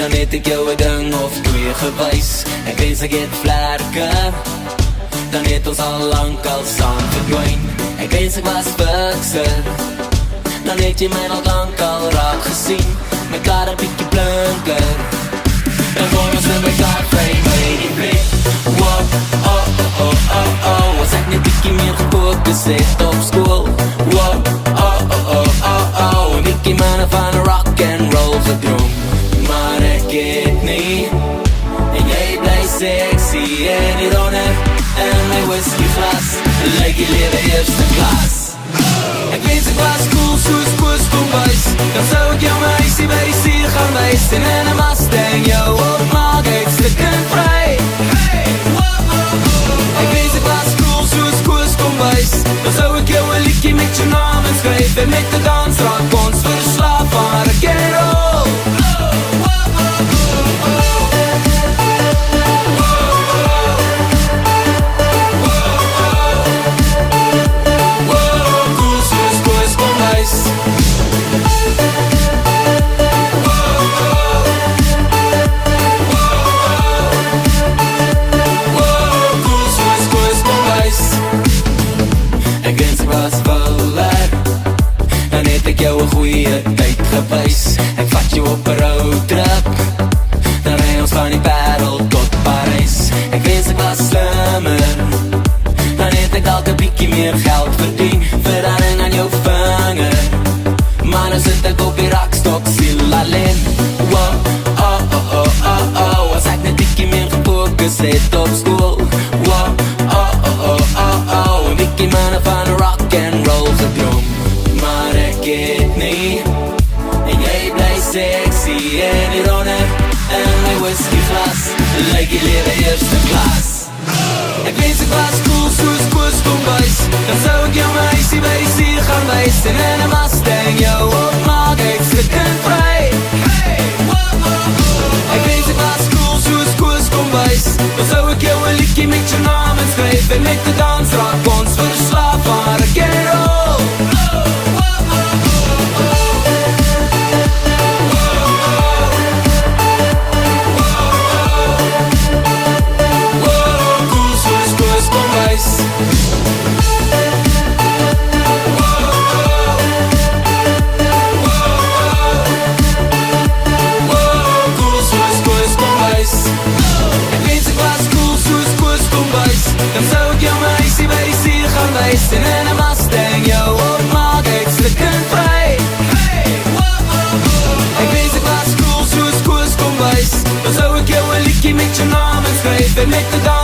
dan het ek jou 'n ding of twee gewys. Ek wens ek het vlerke, dan het ons al lang al saam verdwyn. Ek wens ek was fikser, dan het jy my nog lang al raak gesien. Mekaar 'n bietjie blinker, dan gooi ons in mekaar vry by die plek. Wow, oh, oh, oh, oh, oh. As ek net bietjie meer gefokus het op skool. Wow, oh, oh, oh, oh, oh. Een bietjie manne van rock and roll gedroom, maar ek het nie. En jy bly sexy en ironic, en my whiskyglas lyk die lewe eerste klas. Ek wens ek was cool soos Koos Kombuis, dan sou ek jou my huisie by die see gaan wys, en in 'n Mustang jou opmaak uit stikkend vry. Ek wens ek was cool soos Koos Kombuis, dan sou ek jou 'n liedjie met jou naam inskryf, en met 'n dans raak ons verslaaf aan rock and roll. Jou 'n goeie tyd gewys. Ek vat jou op 'n roadtrip, dan ry ons van die Parel tot Parys. Ek wens ek was slimmer, dan het ek dalk 'n bietjie meer geld verdien vir dat ring aan jou vinger. Maar nou sit ek op die rakstok siel alleen. Wow, oh, oh, oh, oh, oh. As ek net bietjie meer gefokus het op skool. Wow, oh, oh, oh, oh, oh. Een bietjie manne van rock and roll gedroom, maar ek het nie. En jy bly sexy en ironic, en my whiskyglas lyk die lewe eerste klas. Ek wens ek was cool soos Koos Kombuis, dan sou ek jou my huisie by die see gaan wys, en in 'n Mustang jou opmaak uit stikkend vry. Ek wens ek was cool soos Koos Kombuis, dan sou ek jou 'n liedjie met jou naam inskryf, en met 'n dans raak ons verslaaf aan rock and roll. Dan sou ek jou my huisie by die see gaan wys, en in 'n Mustang jou opmaak uit stikkend vry. Ek wens ek was cool soos Koos Kombuis, dan sou ek jou 'n liedjie met jou naam inskryf, en met 'n dans